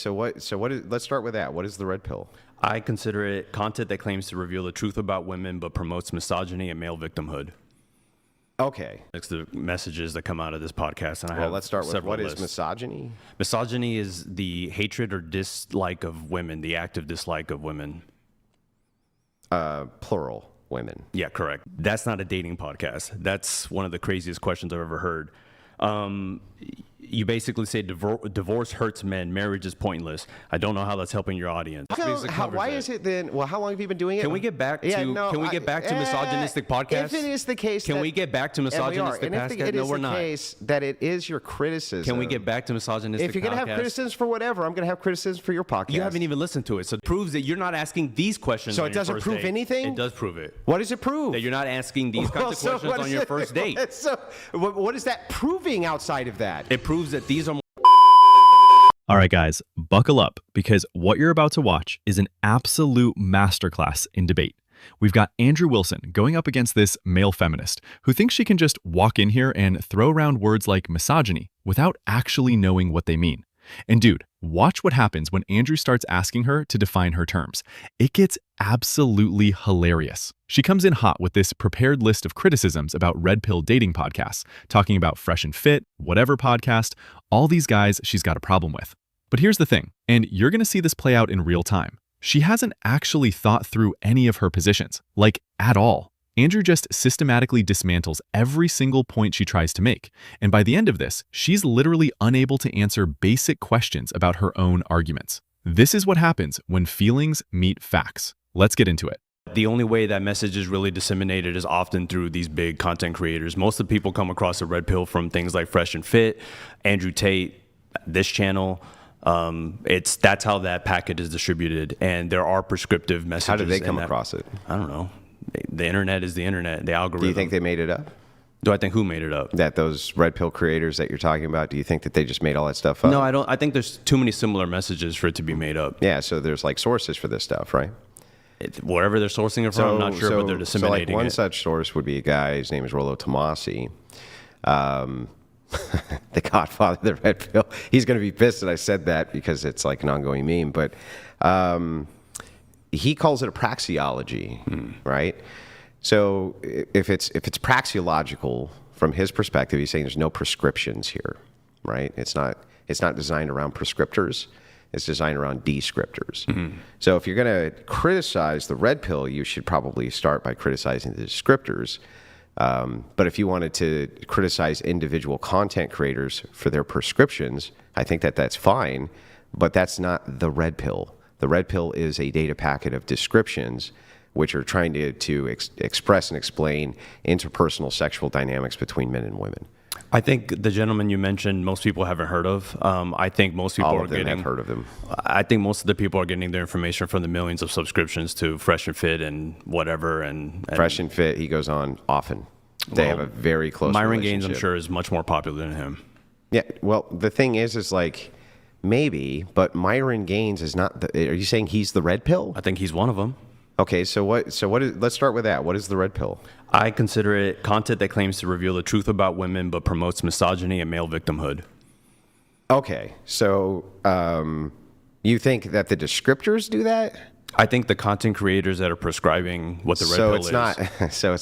Let's start with that. What is the red pill? I consider it content that claims to reveal the truth about women but promotes misogyny and male victimhood. Okay. It's the messages that come out of this podcast. And let's start with what is misogyny? Misogyny is the hatred or dislike of women, the active dislike of women. Plural, women. Yeah, correct. That's not a dating podcast. That's one of the craziest questions I've ever heard. You basically say divorce hurts men, marriage is pointless. I don't know how that's helping your audience. Why is it then? Well, how long have you been doing it? Can we get back to misogynistic podcasts? If it is the case, can we get back to misogynistic podcasts? No, we're not. Case that it is your criticism. Can we get back to misogynistic? If you're going to have criticisms for whatever, I'm going to have criticisms for your podcast. You haven't even listened to it, so it proves that you're not asking these questions. So it doesn't prove anything. It does prove it. What does it prove? That you're not asking these kinds of questions on your first date. So what is that proving outside of that? It proves that these are. All right, guys, buckle up because what you're about to watch is an absolute masterclass in debate. We've got Andrew Wilson going up against this male feminist who thinks she can just walk in here and throw around words like misogyny without actually knowing what they mean. And dude, watch what happens when Andrew starts asking her to define her terms. It gets absolutely hilarious. She comes in hot with this prepared list of criticisms about red pill dating podcasts, talking about Fresh and Fit, whatever podcast, all these guys she's got a problem with. But here's the thing, and you're going to see this play out in real time. She hasn't actually thought through any of her positions, like at all. Andrew just systematically dismantles every single point she tries to make, and by the end of this, she's literally unable to answer basic questions about her own arguments. This is what happens when feelings meet facts. Let's get into it. The only way that message is really disseminated is often through these big content creators. Most of the people come across the red pill from things like Fresh and Fit, Andrew Tate, this channel. That's how that packet is distributed, and there are prescriptive messages. How did they come across it? I don't know. The internet is the internet, the algorithm. Do you think they made it up? Do I think who made it up? That those red pill creators that you're talking about, do you think that they just made all that stuff up? No, I don't. I think there's too many similar messages for it to be made up. Yeah, so there's like sources for this stuff, right? Wherever they're sourcing it from, I'm not sure, but they're disseminating one such source would be a guy, his name is Rollo Tomasi. The godfather of the red pill. He's going to be pissed that I said that because it's like an ongoing meme, but he calls it a praxeology, right? So if it's praxeological from his perspective, he's saying there's no prescriptions here, right? It's not designed around prescriptors. It's designed around descriptors. Mm-hmm. So if you're going to criticize the red pill, you should probably start by criticizing the descriptors. But if you wanted to criticize individual content creators for their prescriptions, I think that's fine, but that's not the red pill. The red pill is a data packet of descriptions which are trying to express and explain interpersonal sexual dynamics between men and women. I think the gentleman you mentioned, most people haven't heard of. I think most people have heard of them. I think most of the people are getting their information from the millions of subscriptions to Fresh and Fit and whatever. And Fresh and Fit, he goes on often. They have a very close Myron relationship. Gaines, I'm sure, is much more popular than him. Yeah, well, the thing is like, maybe, but Myron Gaines is not are you saying he's the red pill? I think he's one of them. Okay, so what is, let's start with that. What is the red pill? I consider it content that claims to reveal the truth about women but promotes misogyny and male victimhood. Okay, so you think that the descriptors do that? I think the content creators that are prescribing what the red pill is. So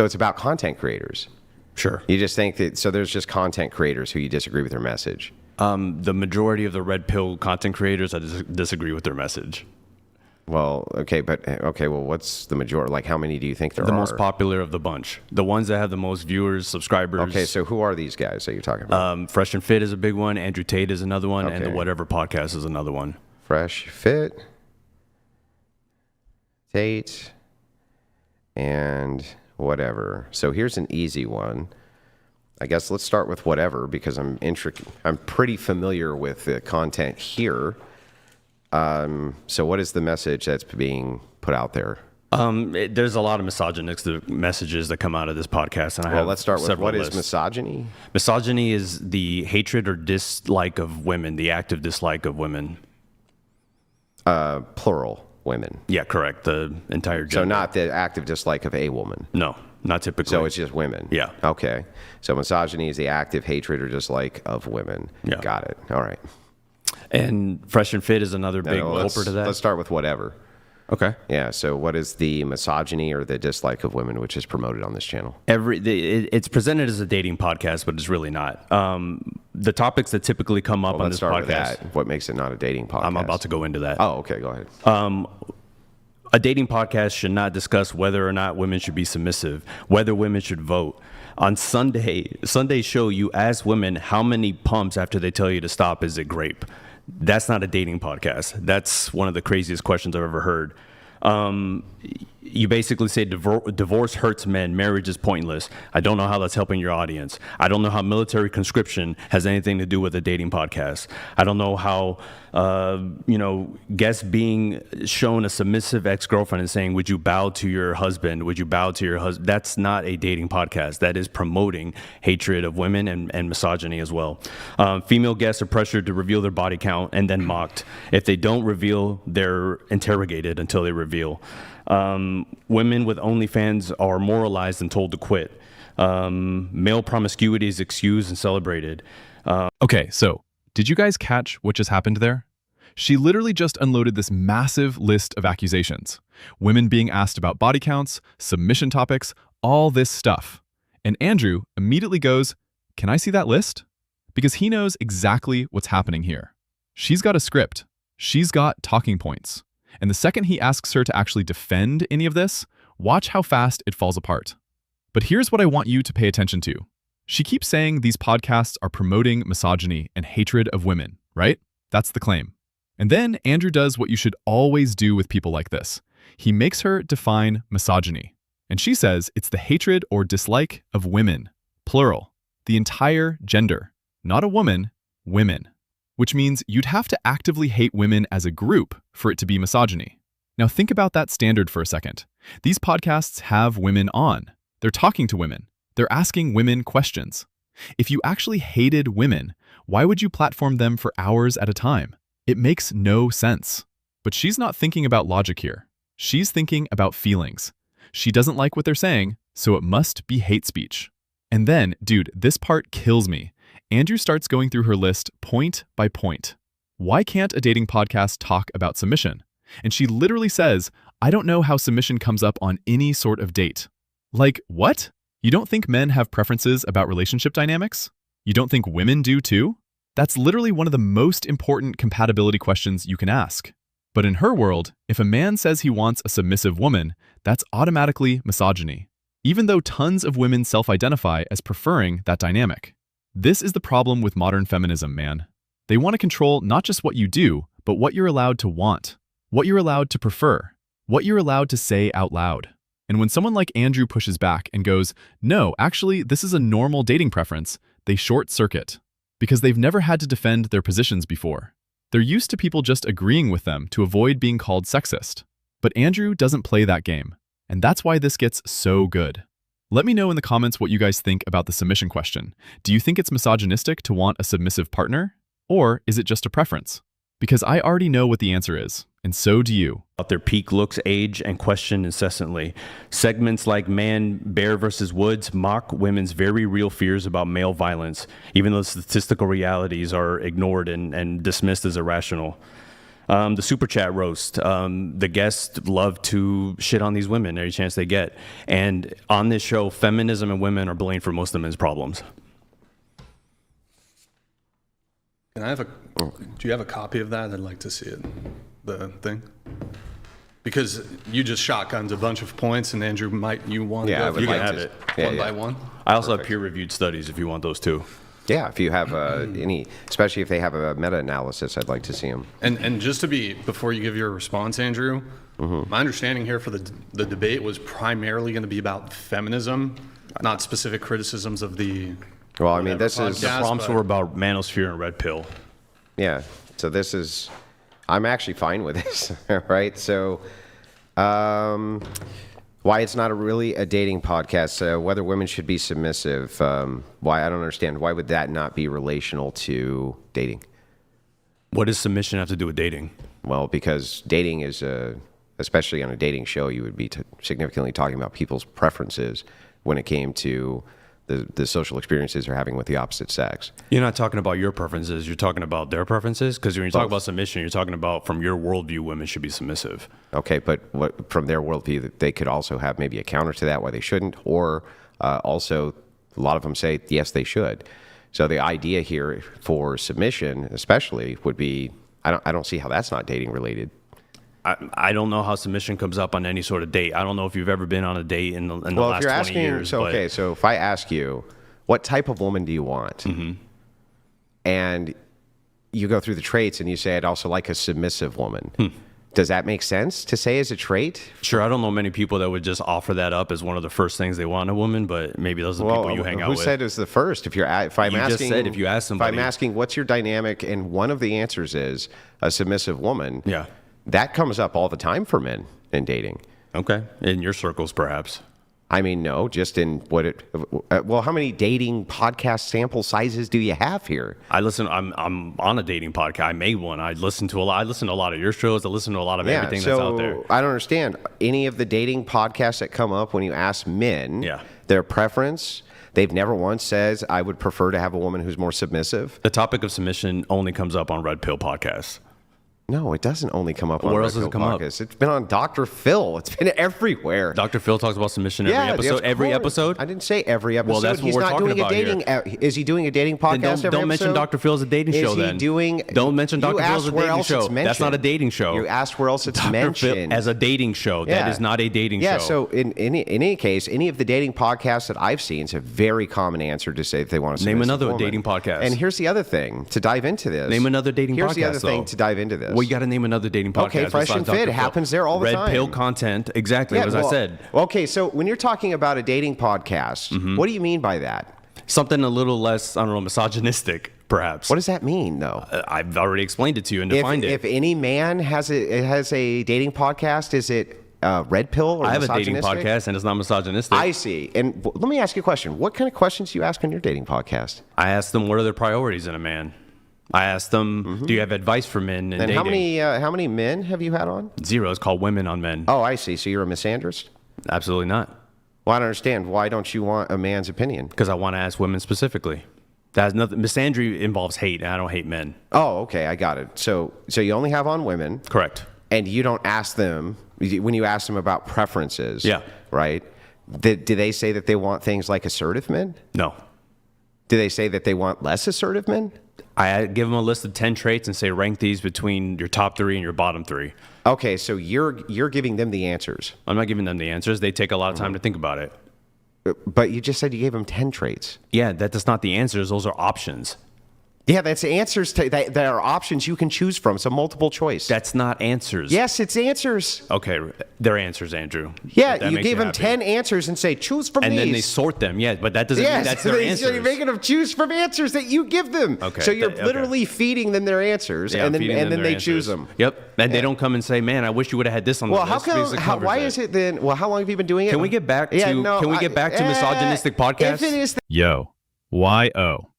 it's about content creators. Sure. You just think that, so there's just content creators who you disagree with their message. The majority of the red pill content creators, I disagree with their message. Well, well, what's the majority? Like, how many do you think there are? The most popular of the bunch. The ones that have the most viewers, subscribers. Okay, so who are these guys that you're talking about? Fresh and Fit is a big one. Andrew Tate is another one. Okay. And the Whatever Podcast is another one. Fresh, Fit, Tate, and Whatever. So here's an easy one. I guess let's start with Whatever because I'm pretty familiar with the content here. So what is the message that's being put out there? There's a lot of misogynistic messages that come out of this podcast. And let's start with what is misogyny? Misogyny is the hatred or dislike of women, the active dislike of women. Plural, women. Yeah, correct. The entire gender. So not the active dislike of a woman. No, not typically. So it's just women. Yeah. Okay. So misogyny is the active hatred or dislike of women. Yeah. Got it. All right. And fresh and fit is another big No, culprit of that. let's start with whatever. Okay. Yeah. So what is the misogyny or the dislike of women, which is promoted on this channel? It's presented as a dating podcast, but it's really not. The topics that typically come up on Let's this start with podcast. that. What makes it not a dating podcast? I'm about to go into that. Oh, okay. Go ahead. A dating podcast should not discuss whether or not women should be submissive, whether women should vote. On Sunday's show, you ask women how many pumps after they tell you to stop is it grape. That's not a dating podcast. That's one of the craziest questions I've ever heard. You basically say divorce hurts men, marriage is pointless. I don't know how that's helping your audience. I don't know how military conscription has anything to do with a dating podcast. I don't know how, guests being shown a submissive ex-girlfriend and saying, would you bow to your husband? Would you bow to your husband? That's not a dating podcast. That is promoting hatred of women and misogyny as well. Female guests are pressured to reveal their body count and then mocked. If they don't reveal, they're interrogated until they reveal. Women with OnlyFans are moralized and told to quit. Male promiscuity is excused and celebrated. Okay, so did you guys catch what just happened there? She literally just unloaded this massive list of accusations. Women being asked about body counts, submission topics, all this stuff. And Andrew immediately goes, "Can I see that list?" Because he knows exactly what's happening here. She's got a script. She's got talking points. And the second he asks her to actually defend any of this, watch how fast it falls apart. But here's what I want you to pay attention to. She keeps saying these podcasts are promoting misogyny and hatred of women, right? That's the claim. And then Andrew does what you should always do with people like this. He makes her define misogyny. And she says it's the hatred or dislike of women, plural, the entire gender, not a woman, women. Which means you'd have to actively hate women as a group for it to be misogyny. Now think about that standard for a second. These podcasts have women on. They're talking to women. They're asking women questions. If you actually hated women, why would you platform them for hours at a time? It makes no sense. But she's not thinking about logic here. She's thinking about feelings. She doesn't like what they're saying, so it must be hate speech. And then, dude, this part kills me. Andrew starts going through her list point by point. Why can't a dating podcast talk about submission? And she literally says, I don't know how submission comes up on any sort of date. Like, what? You don't think men have preferences about relationship dynamics? You don't think women do too? That's literally one of the most important compatibility questions you can ask. But in her world, if a man says he wants a submissive woman, that's automatically misogyny, even though tons of women self-identify as preferring that dynamic. This is the problem with modern feminism, man. They want to control not just what you do, but what you're allowed to want, what you're allowed to prefer, what you're allowed to say out loud. And when someone like Andrew pushes back and goes, no, actually, this is a normal dating preference, they short circuit. Because they've never had to defend their positions before. They're used to people just agreeing with them to avoid being called sexist. But Andrew doesn't play that game. And that's why this gets so good. Let me know in the comments what you guys think about the submission question. Do you think it's misogynistic to want a submissive partner? Or is it just a preference? Because I already know what the answer is, and so do you. About their peak looks, age, and question incessantly. Segments like Man, Bear versus Woods mock women's very real fears about male violence, even though statistical realities are ignored and dismissed as irrational. The super chat roast. The guests love to shit on these women every chance they get. And on this show, feminism and women are blamed for most of men's problems. Can I have a? Do you have a copy of that? I'd like to see it. The thing. Because you just shotgunned a bunch of points, and Andrew, you want to Yeah, I go would You can like have to- it. Yeah, one yeah. by one? I also have peer-reviewed studies if you want those too. Yeah, if you have any, especially if they have a meta-analysis, I'd like to see them. And just to be, before you give your response, Andrew, my understanding here for the debate was primarily going to be about feminism, not specific criticisms of the. Well, I mean, this is, The Yes, prompts but- were about manosphere and red pill. yeah, so this is, I'm actually fine with this, right? So, why it's not really a dating podcast, whether women should be submissive, why, I don't understand. Why would that not be relational to dating? What does submission have to do with dating? Well, because dating is, especially on a dating show, you would be significantly talking about people's preferences when it came to the social experiences they're having with the opposite sex. You're not talking about your preferences. You're talking about their preferences. Because when you talk about submission, you're talking about from your worldview, women should be submissive. Okay, but what from their worldview, that they could also have maybe a counter to that why they shouldn't, or also a lot of them say yes they should. So the idea here for submission, especially, would be I don't see how that's not dating related. I don't know how submission comes up on any sort of date. I don't know if you've ever been on a date in the last 20 years. So, okay, so if I ask you, what type of woman do you want? Mm-hmm. And you go through the traits and you say, I'd also like a submissive woman. Does that make sense to say as a trait? Sure, I don't know many people that would just offer that up as one of the first things they want in a woman, but maybe those are the people you hang out with. Who said it's the first? If I'm asking, what's your dynamic, and one of the answers is a submissive woman. Yeah. That comes up all the time for men in dating. Okay. In your circles, perhaps. I mean, no, just in how many dating podcast sample sizes do you have here? I'm on a dating podcast. I made one. I listen to a lot of your shows. I listen to a lot of everything that's out there. I don't understand. Any of the dating podcasts that come up when you ask men their preference, they've never once says, I would prefer to have a woman who's more submissive. The topic of submission only comes up on Red Pill podcasts. No, it doesn't only come up on Where else does it come up? It's been on Dr. Phil. It's been everywhere. Dr. Phil talks about submission every episode. Every episode? I didn't say every episode. Well, that's what we're talking about here. Is he doing a dating podcast every don't mention Dr. Phil as a dating show then. Don't mention Dr. Phil as a dating show. That's not a dating show. You asked where else it's Dr. mentioned. Phil as a dating show. That is not a dating show. Yeah, so in any case, any of the dating podcasts that I've seen, it's a very common answer to say that they want to name another dating podcast. And here's the other thing to dive into this. Name another dating podcast. Here's the other thing to dive into this. Well, you got to name another dating podcast. Okay, Fresh and Fit happens there all the time. Red Pill content, exactly as I said. Okay, so when you're talking about a dating podcast, what do you mean by that? Something a little less, I don't know, misogynistic, perhaps. What does that mean, though? I've already explained it to you and defined it. If any man has a dating podcast, is it Red Pill or misogynistic? I have a dating podcast, and it's not misogynistic. I see. And let me ask you a question. What kind of questions do you ask on your dating podcast? I ask them, what are their priorities in a man? I asked them, do you have advice for men in dating? How many men have you had on? 0. It's called Women on Men. Oh, I see. So you're a misandrist? Absolutely not. Well, I don't understand. Why don't you want a man's opinion? Because I want to ask women specifically. That has nothing. Misandry involves hate, and I don't hate men. Oh, okay. I got it. So you only have on women. Correct. And you don't ask them, when you ask them about preferences. Yeah. Right? Do they say that they want things like assertive men? No. Do they say that they want less assertive men? I give them a list of 10 traits and say rank these between your top 3 and your bottom 3. Okay, so you're giving them the answers. I'm not giving them the answers. They take a lot of time to think about it. But you just said you gave them 10 traits. Yeah, that's not the answers. Those are options. Yeah, that's answers that are options you can choose from. So multiple choice. That's not answers. Yes, it's answers. Okay, they're answers, Andrew. Yeah, you gave them 10 answers and say, choose from these. And then they sort them. Yeah, but that doesn't mean that's their answers. So you're making them choose from answers that you give them. Okay. So you're literally feeding them their answers, and then they choose them. Yep. And they don't come and say, man, I wish you would have had this on the list. Why is it then? Well, how long have you been doing it? Can we get back to misogynistic podcasts? If it is Yo, YO.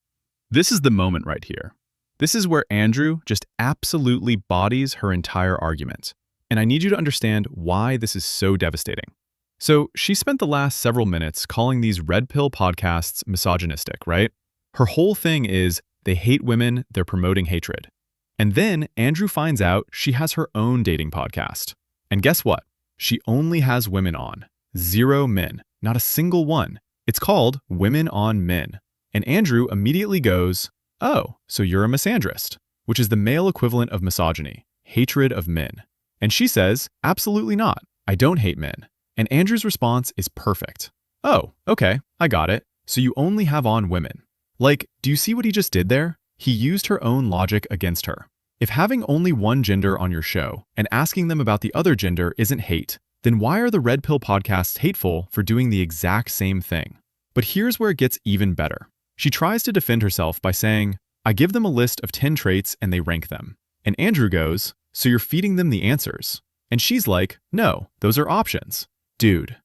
This is the moment right here. This is where Andrew just absolutely bodies her entire argument. And I need you to understand why this is so devastating. So she spent the last several minutes calling these Red Pill podcasts misogynistic, right? Her whole thing is they hate women, they're promoting hatred. And then Andrew finds out she has her own dating podcast. And guess what? She only has women on. 0 men. Not a single one. It's called Women on Men. And Andrew immediately goes, oh, so you're a misandrist, which is the male equivalent of misogyny, hatred of men. And she says, absolutely not. I don't hate men. And Andrew's response is perfect. Oh, okay, I got it. So you only have on women. Like, do you see what he just did there? He used her own logic against her. If having only one gender on your show and asking them about the other gender isn't hate, then why are the Red Pill podcasts hateful for doing the exact same thing? But here's where it gets even better. She tries to defend herself by saying, I give them a list of 10 traits and they rank them. And Andrew goes, so you're feeding them the answers. And she's like, no, those are options. Dude.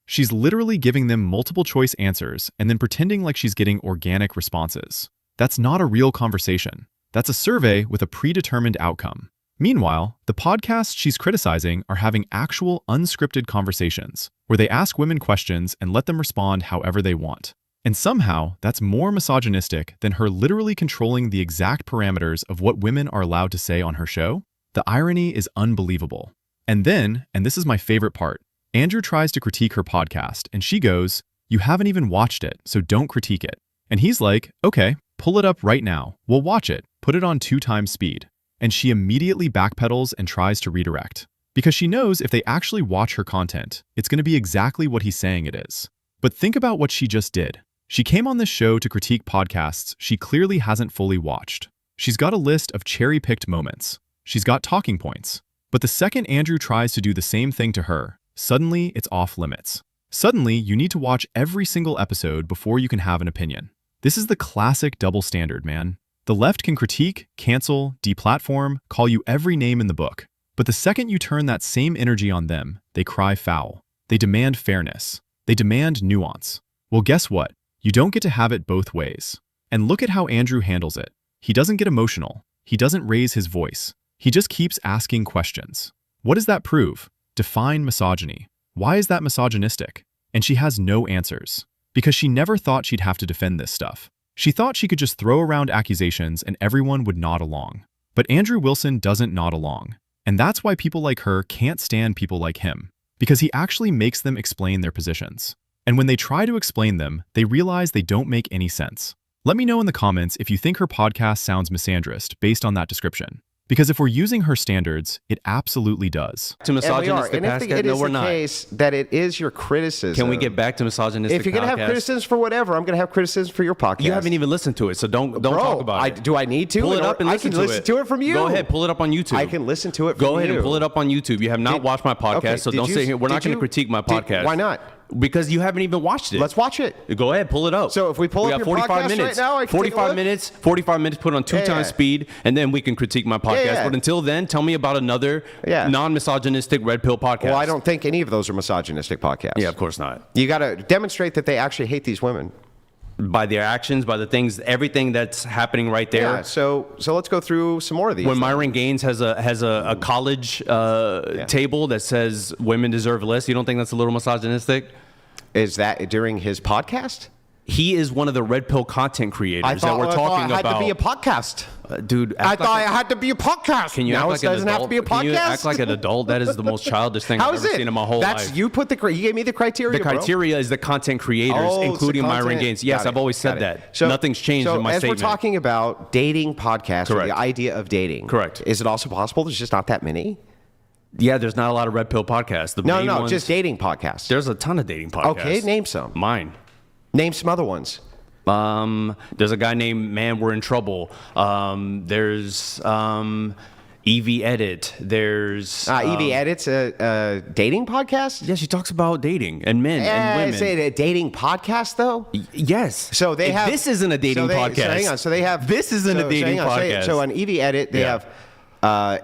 She's literally giving them multiple choice answers and then pretending like she's getting organic responses. That's not a real conversation. That's a survey with a predetermined outcome. Meanwhile, the podcasts she's criticizing are having actual unscripted conversations. where they ask women questions and let them respond however they want. And somehow, that's more misogynistic than her literally controlling the exact parameters of what women are allowed to say on her show. The irony is unbelievable. And then, and this is my favorite part, Andrew tries to critique her podcast, and she goes, "You haven't even watched it, so don't critique it." And he's like, "Okay, pull it up right now. We'll watch it. Put it on 2x speed." And she immediately backpedals and tries to redirect. Because she knows if they actually watch her content, it's going to be exactly what he's saying it is. But think about what she just did. She came on this show to critique podcasts she clearly hasn't fully watched. She's got a list of cherry-picked moments. She's got talking points. But the second Andrew tries to do the same thing to her, suddenly it's off limits. Suddenly, you need to watch every single episode before you can have an opinion. This is the classic double standard, man. The left can critique, cancel, deplatform, call you every name in the book. But the second you turn that same energy on them, they cry foul. They demand fairness. They demand nuance. Well, guess what? You don't get to have it both ways. And look at how Andrew handles it. He doesn't get emotional. He doesn't raise his voice. He just keeps asking questions. What does that prove? Define misogyny. Why is that misogynistic? And she has no answers. Because she never thought she'd have to defend this stuff. She thought she could just throw around accusations and everyone would nod along. But Andrew Wilson doesn't nod along. And that's why people like her can't stand people like him. Because he actually makes them explain their positions. And when they try to explain them, they realize they don't make any sense. Let me know in the comments if you think her podcast sounds misandrist based on that description. Because if we're using her standards, it absolutely does. To misogynistic and if it is the case that it is your criticism. Can we get back to misogynistic? If you're going to have criticisms for whatever, I'm going to have criticisms for your podcast. You haven't even listened to it, so don't talk about it. Do I need to? Pull it up and listen to it. I can listen to it from you. Go ahead, pull it up on YouTube. I can listen to it from you. Go ahead and pull it up on YouTube. You have not watched my podcast, so don't say here. We're not going to critique my podcast. Why not? Because you haven't even watched it. Let's watch it. Go ahead, pull it up. So if we pull up your 45 podcast minutes right now, I can 45 minutes, 45 minutes put on 2x speed, and then we can critique my podcast. But until then, tell me about another non-misogynistic red pill podcast. Well, I don't think any of those are misogynistic podcasts. Yeah, of course not. You got to demonstrate that they actually hate these women. By their actions, by the things, everything that's happening right there. Yeah, so let's go through some more of these. When Myron Gaines has a college table that says women deserve less, you don't think that's a little misogynistic? Is that during his podcast? He is one of the red pill content creators that we're talking about. I had to be a podcast. Dude, I thought I had to be a podcast. Can you now act like it doesn't an adult? have to be a podcast? Can you act like an adult? That is the most childish thing I've ever seen in my whole life. You gave me the criteria. The criteria is the content creators, including Myron Gaines. Yes, I've always said that. So, nothing's changed in my statement. As we're talking about dating podcasts, or the idea of dating, correct? Is it also possible there's just not that many? Yeah, there's not a lot of red pill podcasts. No, just dating podcasts. There's a ton of dating podcasts. Okay, name some. Mine. Name some other ones. There's a guy named Man We're in Trouble. There's Evie Edit. There's Evie Edit's a dating podcast. Yeah, she talks about dating and men and women. Is it a dating podcast though? Yes. So they have. This isn't a dating podcast. So hang on. So they have. This isn't a dating podcast. So on Evie Edit, they have.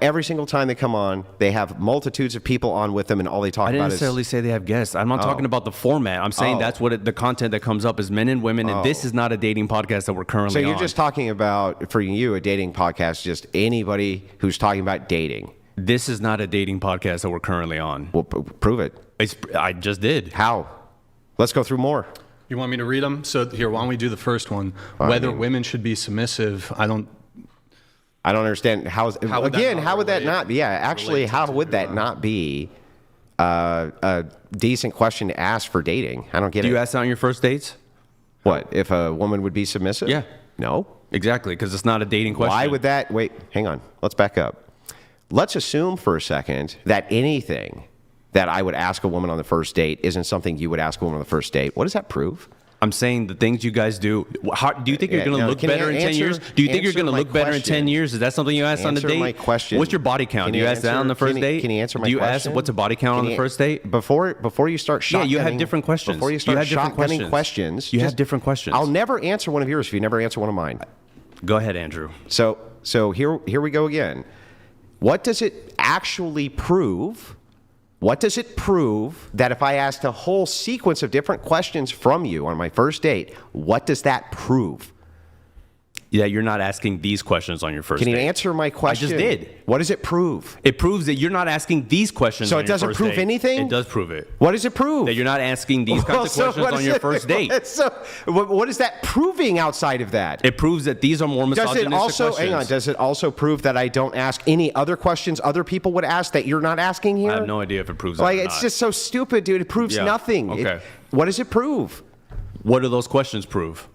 Every single time they come on, they have multitudes of people on with them, and all they talk about is... I didn't necessarily say they have guests. I'm not talking about the format. I'm saying that's what the content that comes up is men and women, and this is not a dating podcast that we're currently on. So you're just talking about, for you, a dating podcast, just anybody who's talking about dating. This is not a dating podcast that we're currently on. Well, prove it. I just did. How? Let's go through more. You want me to read them? So here, why don't we do the first one? Whether women should be submissive. I don't understand how would that not be? Yeah, actually, how would that not be a decent question to ask for dating? I don't get it. Do you ask that on your first dates? What, if a woman would be submissive? Yeah. No. Exactly, because it's not a dating question. Why would that? Wait, hang on. Let's back up. Let's assume for a second that anything that I would ask a woman on the first date isn't something you would ask a woman on the first date. What does that prove? I'm saying the things you guys do. Do you think you're going to look better in 10 years? Do you think you're going to look better in 10 years? Is that something you asked on the date? My question. What's your body count? Do you ask that on the first date? Can you answer my question? Do you ask what's a body count on the first date? Before you start shotgunning. Yeah, you have different questions. Before you start shotgunning questions. You have different questions. I'll never answer one of yours if you never answer one of mine. Go ahead, Andrew. So here we go again. What does it actually prove? What does it prove that if I asked a whole sequence of different questions from you on my first date, what does that prove? that you're not asking these questions on your first Can you date. answer my question? I just did. What does it prove? It proves that you're not asking these questions So on it your doesn't first prove date. anything? It does prove it. What does it prove? That you're not asking these kinds of questions on your first date. So what is that proving outside of that? It proves that these are more misogynistic questions. Hang on, does it also prove that I don't ask any other questions other people would ask that you're not asking here? I have no idea if it proves that Like, or it's not. just so stupid, dude. It proves Yeah, nothing. okay. What does it prove? What do those questions prove?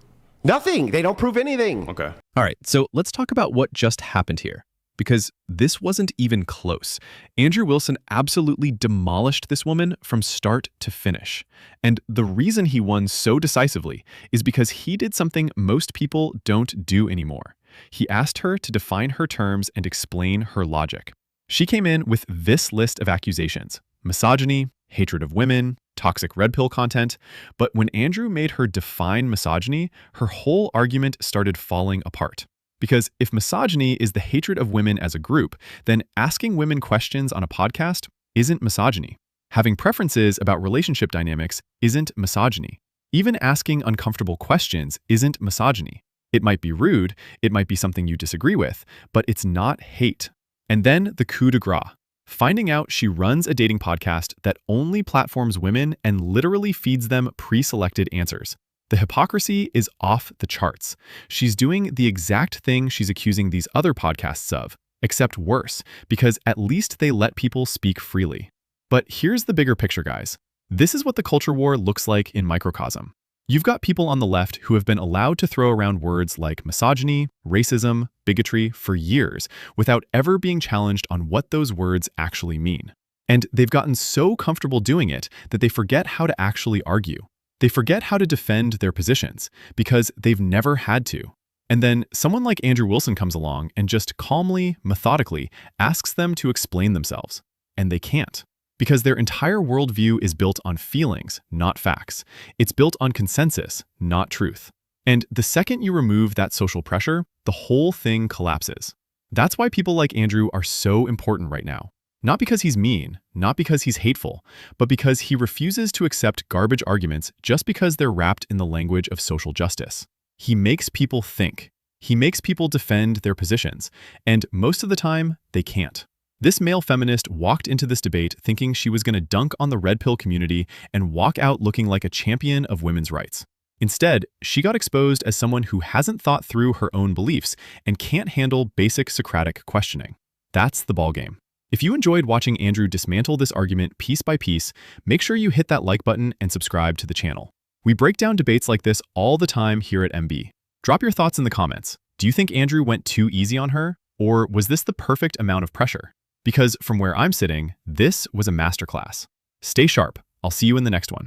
Nothing. They don't prove anything. Okay. All right, so let's talk about what just happened here, because this wasn't even close. Andrew Wilson absolutely demolished this woman from start to finish. And the reason he won so decisively is because he did something most people don't do anymore. He asked her to define her terms and explain her logic. She came in with this list of accusations: misogyny, hatred of women, toxic red pill content. But when Andrew made her define misogyny, her whole argument started falling apart. Because if misogyny is the hatred of women as a group, then asking women questions on a podcast isn't misogyny. Having preferences about relationship dynamics isn't misogyny. Even asking uncomfortable questions isn't misogyny. It might be rude, it might be something you disagree with, but it's not hate. And then the coup de grace. Finding out she runs a dating podcast that only platforms women and literally feeds them pre-selected answers. The hypocrisy is off the charts. She's doing the exact thing she's accusing these other podcasts of, except worse, because at least they let people speak freely. But here's the bigger picture, guys. This is what the culture war looks like in microcosm. You've got people on the left who have been allowed to throw around words like misogyny, racism, bigotry for years without ever being challenged on what those words actually mean. And they've gotten so comfortable doing it that they forget how to actually argue. They forget how to defend their positions because they've never had to. And then someone like Andrew Wilson comes along and just calmly, methodically asks them to explain themselves. And they can't. Because their entire worldview is built on feelings, not facts. It's built on consensus, not truth. And the second you remove that social pressure, the whole thing collapses. That's why people like Andrew are so important right now. Not because he's mean, not because he's hateful, but because he refuses to accept garbage arguments just because they're wrapped in the language of social justice. He makes people think. He makes people defend their positions. And most of the time, they can't. This male feminist walked into this debate thinking she was going to dunk on the red pill community and walk out looking like a champion of women's rights. Instead, she got exposed as someone who hasn't thought through her own beliefs and can't handle basic Socratic questioning. That's the ballgame. If you enjoyed watching Andrew dismantle this argument piece by piece, make sure you hit that like button and subscribe to the channel. We break down debates like this all the time here at MB. Drop your thoughts in the comments. Do you think Andrew went too easy on her? Or was this the perfect amount of pressure? Because from where I'm sitting, this was a masterclass. Stay sharp. I'll see you in the next one.